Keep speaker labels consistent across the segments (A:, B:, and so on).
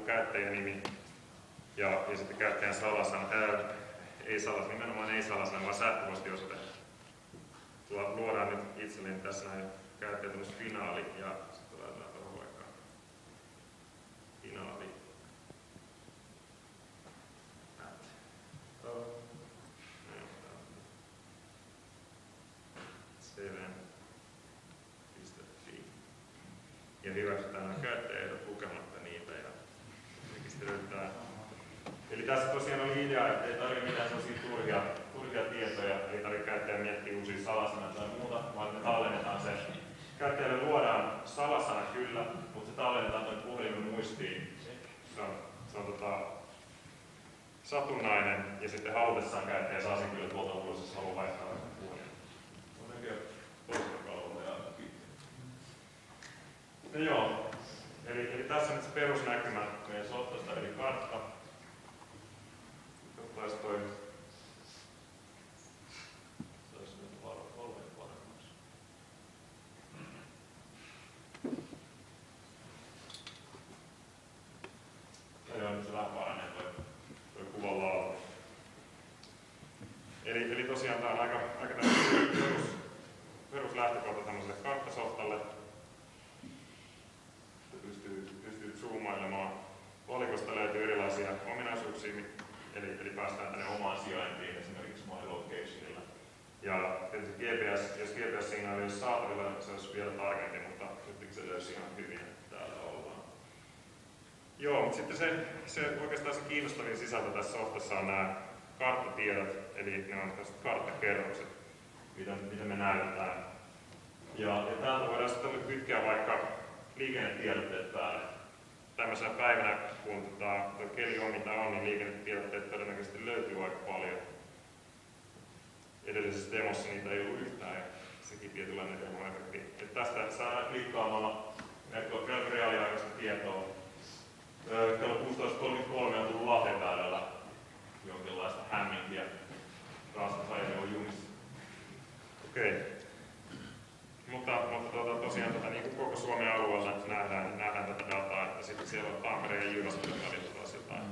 A: käyttäjänimi ja sitten käyttäjän salasana, nimenomaan ei salasana, vaan sähköpostiosoite. Luodaan nyt itselleni tässä näin käyttäjä finaali ja sitten laitetaan tuohon vaikka finaali. cv.fi. Ja hyväksytään nämä käyttäjäehdot lukematta niitä ja rekisteröidään. Eli tässä tosiaan oli idea, että ei tarvitse mitään sellaisia turhia tietoja, ei tarvitse käyttäjä miettiä uusia salasanoja tai muuta, vaan me tallennetaan se. Käyttäjälle luodaan salasana kyllä, mutta se tallennetaan tuonne puhelimen muistiin. Se on satunnainen ja sitten halutessaan käyttäjä saa sen kyllä tuolta ulos, jos haluaa vaihtaa puhelimen. On näköjään toista kalvoa ja no joo, eli tässä on nyt se perusnäkymä meidän softasta eli kartta. Ottaisi toi. Se olisi nyt paljon paremmaksi. Joo, nyt se vähän paranee toi kuvan laatu. Eli tosiaan tää on aika peruslähtökohta tämmöiselle karttasoftalle. Pystyy zoomailemaan. Valikosta löytyy erilaisia ominaisuuksia, eli päästään tänne omaan sijaintiin, esimerkiksi My Locationilla. Ja tietysti jos GPS-signaali olisi saatavilla, se olisi vielä tarkempi, mutta nyt se löysi ihan hyvin, että täällä ollaan. Joo, mutta sitten oikeastaan se kiinnostavin sisältö tässä softassa on nämä karttatiedot, eli ne on tällaiset karttakerrokset, mitä me näytetään. Ja täältä voidaan sitten kytkeä vaikka liikennetiedotteet päälle. Tämmöisenä päivänä, kun tuo keli on mitä on, niin liikennetiedotteet todennäköisesti löytyy aika paljon. Edellisessä demossa niitä ei ollut yhtään ja sekin tietynlainen demoefekti. Tästä saadaan klikkaamalla reaaliaikaista tietoa. Kello 16.33 on tullut Lahden väylällä jonkinlaista hämminkiä. Raaskas ajoneuvo junissa. Okei. Mutta tosiaan niin kuin koko Suomen alueella nähdään tätä dataa, että sitten siellä on Tampereen ja Jyväskylän välillä taas jotain.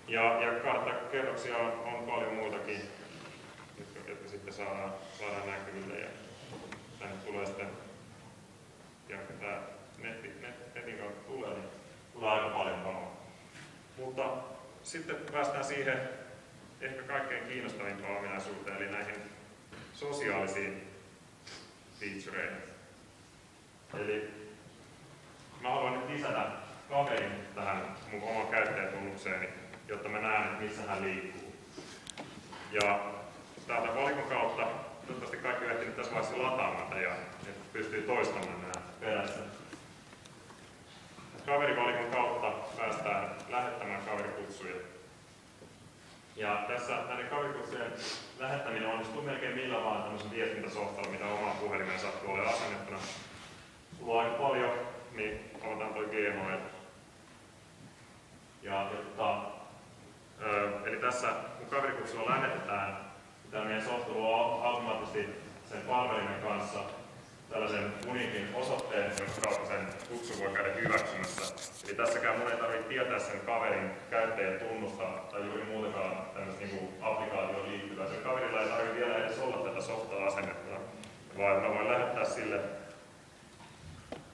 A: Ja karttakerroksia on paljon muitakin, jotka sitten saadaan näkyville ja tänne tulee sitten, ja tämä netin kautta tulee, niin tulee aika paljon kamaa. Mutta sitten päästään siihen ehkä kaikkein kiinnostavimpaan ominaisuuteen, eli näihin sosiaalisiin featureihin. Eli mä haluan nyt lisätä kaverin tähän mun oman käyttäjätunnukseeni, jotta mä näen, että missä hän liikkuu. Ja täältä valikon kautta, toivottavasti kaikki ehtii nyt tässä vaiheessa lataamaan ja pystyy toistamaan nämä perässä. Kaverivalikon kautta päästään lähettämään kaverikutsuja. Ja tässä näiden kaverikutsujen lähettäminen onnistuu melkein millä vaan tämmöisen viestintäsoftalla, mitä omaan puhelimeen sattuu olemaan asennettuna. Sulla on aika paljon, niin avataan toi Gmail. Eli tässä kun kaverikutsulla lähetetään, tämä meidän softa luo automaattisesti sen palvelimen kanssa tällaisen uniikin osoitteen, jonka kautta sen kutsu voi käydä hyväksymässä. Eli tässäkään mun ei tarvitse tietää sen kaverin käyttäjän tunnusta tai juuri muutenkaan tämmöistä niin applikaatioon liittyvää. Sen kaverilla ei tarvitse vielä edes olla tätä softaa asennettuna, vaan mä voin lähettää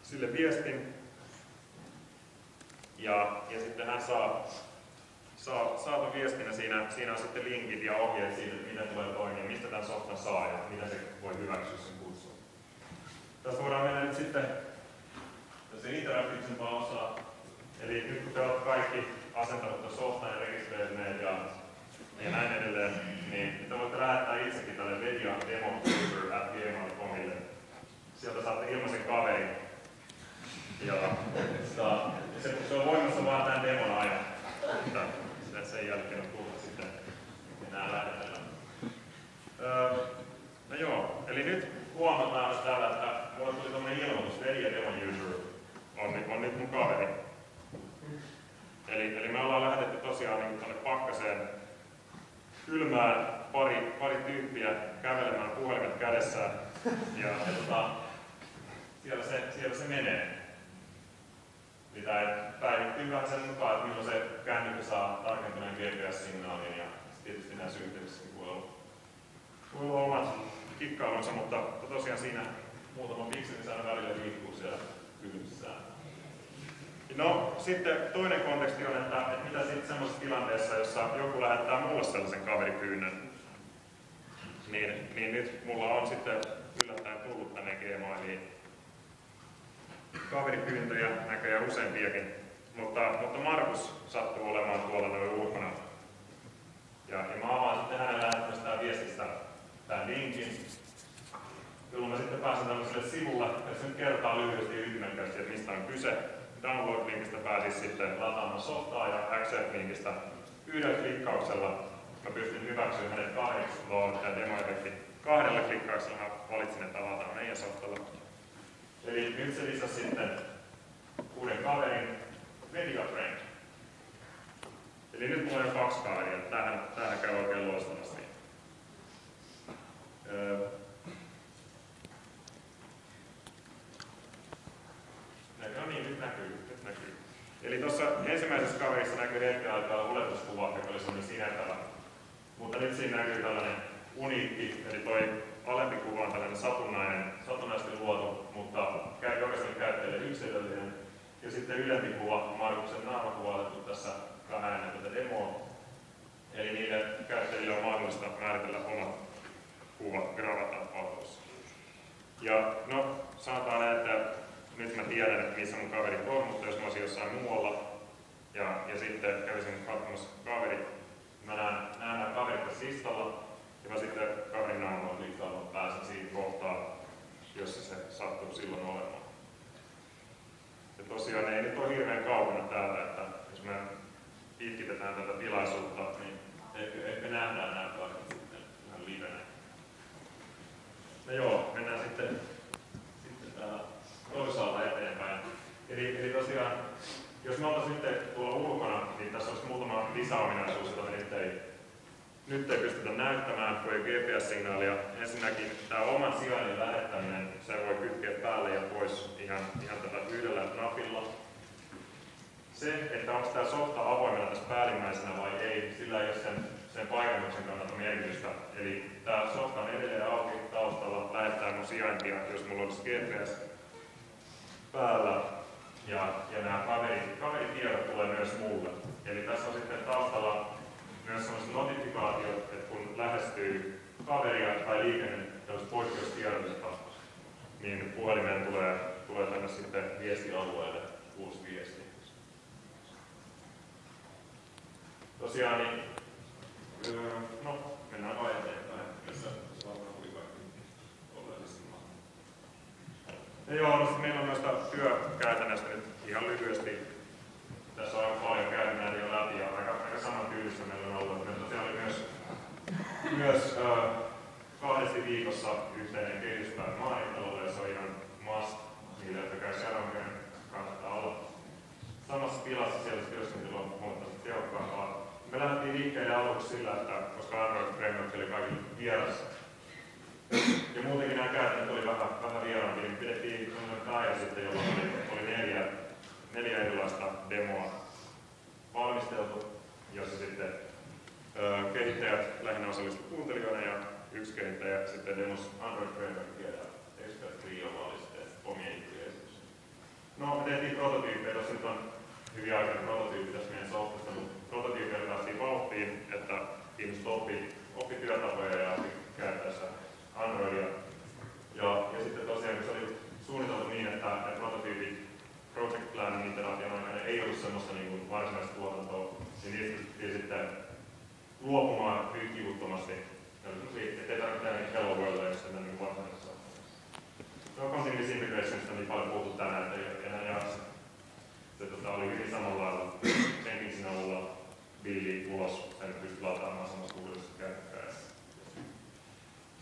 A: sille viestin ja sitten hän saa ton viestinä, siinä on sitten linkit ja ohjeet siitä, että miten tulee toimia, mistä tämän softan saa ja miten se voi hyväksyä sen kutsun. Tästä voidaan mennä nyt sitten interaktiivisempaan osaan. Eli nyt kun te olette kaikki asentanut tämän softan ja rekisteröineet ja näin edelleen, niin te voitte lähettää itsekin tälle mediademo@gmail.comille. Sieltä saatte ilmaisen kaverin. Ja se on voimassa vaan tämän demon ajan. Sen jälkeen on tullut sitten enää lähetellä. No joo, eli nyt huomataan täällä, että mulle tuli tämmöinen ilmoitus, Demo User on nyt mun kaveri. Eli me ollaan lähetetty tosiaan niin tuonne pakkaseen kylmään pari tyyppiä kävelemään puhelimet kädessään. Ja siellä se menee. Eli tämä näkyy vähän sen mukaan, että milloin se kännykkä saa tarkentuneen GPS-signaalin ja tietysti nämä synkkelissäkin voi olla omat kikkailunsa, mutta tosiaan siinä muutama pikseli aina välillä liikkuu siellä kylmissään. No sitten toinen konteksti on, että mitä sitten semmoisessa tilanteessa, jossa joku lähettää mulle sellaisen kaveripyynnön, niin nyt mulla on sitten yllättäen tullut tänne Gmailiin kaveripyyntöjä, näköjään useampiakin, mutta Markus sattuu olemaan tuolla noin ulkona. Ja mä avaan sitten hänen lähettämästään viestistä tämän linkin, jolloin mä sitten pääsen tällaiselle sivulle, ja se nyt kertaa lyhyesti ja ytimekkäästi, että mistä on kyse. Download-linkistä pääsisi sitten lataamaan softaa ja Accept-linkistä yhdellä klikkauksella mä pystyn hyväksyä hänet kahdeksi load ja demo-efekti. Kahdella klikkauksella mä valitsin, että avataan meidän softalla. Eli nyt se lisäsi sitten uuden kaverin media friend. Eli nyt mulla on jo 2 kaveria. Tämähän käy oikein loistavasti. No niin, nyt näkyy. Eli tuossa ensimmäisessä kaverissa näkyy hetken aikaa oletuskuva, joka oli sellainen sinertävä. Mutta nyt siinä näkyy tällainen uniikki, eli toi alempi kuva on tällainen satunnaisesti luotu, mutta jokaiselle käyttäjälle yksilöllinen. Ja sitten ylempi kuva, Markuksen naamakuva otettu tässä ennen tätä demoa. Eli niille käyttäjille on mahdollista määritellä omat kuvat Gravata-palvelussa. Ja no, sanotaan näin, että nyt mä tiedän, että missä mun kaverit on, mutta jos mä olisin jossain muualla ja sitten kävisin katsomassa kaverit, mä näen nämä kaverit tässä listalla ja mä sitten kaverin naamalla klikkaamalla pääsen siihen kohtaan, jossa se sattuu silloin olemaan. Ja tosiaan ei nyt ole hirveän kaukana täältä, että jos me pitkitetään tätä tilaisuutta, niin ehkä nähdään nämä kaverit sitten ihan livenä. No joo, mennään sitten täällä toisaalta eteenpäin. Eli tosiaan, jos me oltaisiin nyt tuolla ulkona, niin tässä olisi muutama lisäominaisuus, jota me nyt ei pystytä näyttämään, kun ei GPS-signaalia. Ensinnäkin tämä oman sijainnin lähettäminen, se voi kytkeä päälle ja pois ihan tällä yhdellä napilla. Se, että onko tämä softa avoimena tässä päällimmäisenä vai ei, sillä ei ole sen paikannuksen kannalta merkitystä. Eli tämä softa on edelleen auki taustalla, lähettää mun sijaintia, jos mulla olisi GPS päällä. Ja nämä kaveritiedot tulee myös mulle. Eli tässä on sitten taustalla myös sellaiset notifikaatiot, että kun lähestyy kaveria tai liikenne tällaista poikkeustiedotusta, niin puhelimeen tulee tänne sitten viestialueelle uusi viesti. Tosiaan, niin, no, mennään vaan eteenpäin. Tässä varmaan oli kaikki oleellisimmat. Ja joo, no meillä on noista työkäytännöistä nyt ihan lyhyesti. Tässä on aika paljon käyty näitä jo läpi ja aika saman tyylistä meillä on ollut. Meillä tosiaan oli myös 2 viikossa yhteinen kehityspäivä Maaritalolla ja se on ihan must niille, jotka käy Sharongen, kannattaa olla samassa tilassa, siellä työskentely on huomattavasti tehokkaampaa. Me lähdettiin liikkeelle aluksi sillä, että koska Android Framework oli kaikille vieras ja muutenkin nämä käytännöt oli vähän vieraampi, niin pidettiin sellainen päivä sitten, jolloin oli 4 erilaista demoa valmisteltu, jossa sitten kehittäjät lähinnä osallistuivat kuuntelijoina ja yksi kehittäjä sitten demos Android Frameworkia ja Expert Triolla oli sitten omia esityksiä. No, me tehtiin prototyyppejä, tuossa nyt on hyvin aikainen prototyyppi tässä meidän softasta, mutta prototyyppejä päästiin vauhtiin, että ihmiset oppi työtapoja ja käyttäessä Androidia. Ja sitten tosiaan, kun se oli suunniteltu niin, että prototyypit Project Planin iteraation aikana ei ollut semmoista niin kuin varsinaista tuotantoa, niin niistä pystyttiin sitten luopumaan kivuttomasti. Ettei tarvitse tehdä niitä Hello World-leista niin varsinaisessa. No, Continuous Integrationista on niin paljon puhuttu tänään, että ei enää jaksa. Se oli hyvin samalla lailla Jenkinsin avulla billi ulos, sen pystyi lataamaan samassa uudellisessa käyttökäyssä.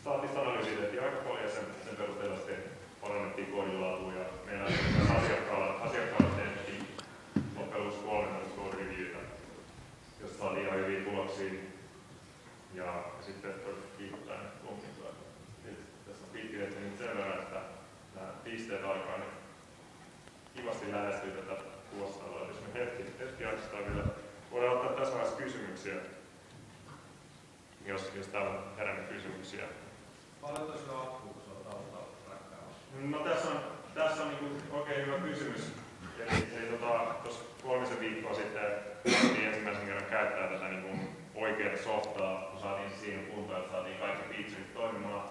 A: Staattista analyysiä tehtiin aika paljon ja sen perusteella sitten parannettiin koodilaatua ja meillä myös asiakkaalla tehtiin loppujen lopuksi 3 code reviewtä, josta saatiin ihan hyviä tuloksia. Ja sitten kiittää lommintoa. Tässä on pitkitetty nyt sen verran, että nämä pisteet alkaa nyt kivasti lähestyä tätä kuostaloa. Jos me hetki jos täällä on herännyt kysymyksiä.
B: Paljon tosiaan akkuu, kun se on taustalla räkkäämässä?
A: No tässä on niin oikein hyvä kysymys. Eli tuossa 3 viikkoa sitten saatiin ensimmäisen kerran käyttää tätä niin oikeaa softaa, kun saatiin siinä kuntoon, että saatiin kaikki featuret toimimaan.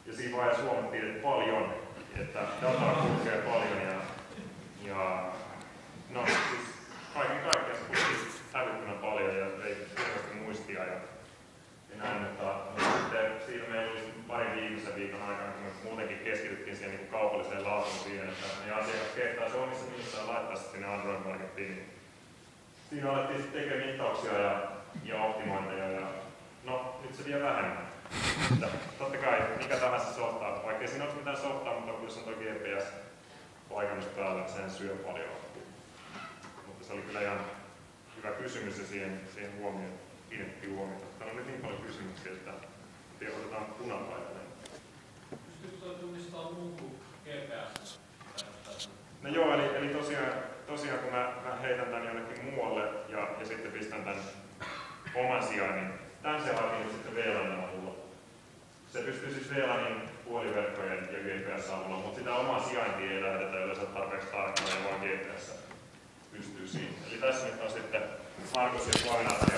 A: Ja siinä vaiheessa huomattiin, että paljon, että dataa kulkee paljon ja no siis kaiken kaikkiaan se kulkee hävyttömän paljon ja ei selvästi muistia ja näin, mutta sitten siinä meillä oli parin viimeisen viikon aikana, kun me muutenkin keskityttiin siihen niin kaupalliseen laatuun siihen, että meidän asiakas kehtaisi omissa nimissään laittaa sinne Android-markettiin, niin siinä alettiin sitten tekemään mittauksia ja optimointeja ja no nyt se vie vähemmän. Että totta kai mikä tahansa softaa, vaikka siinä olisi mitään softaa, mutta kyllä se on toki GPS-paikannus päällä, että sen syö paljon. Mutta se oli kyllä ihan hyvä kysymys ja siihen kiinnitettiin huomiota. Täällä on nyt niin paljon kysymyksiä, että otetaan punapaidalle.
B: Pystytkö tunnistamaan muun kuin GPS?
A: No joo, eli tosiaan kun mä heitän tän jonnekin muualle ja sitten pistän tän oman sijainnin, tän se hakee nyt sitten VLANin avulla. Se pystyy siis VLANin puoliverkkojen ja GPS avulla, mutta sitä omaa sijaintia ei lähdetä yleensä tarpeeksi tarkkaan ja vaan GPS pystyy siinä. Eli tässä nyt on sitten Markus ja Koordinaatio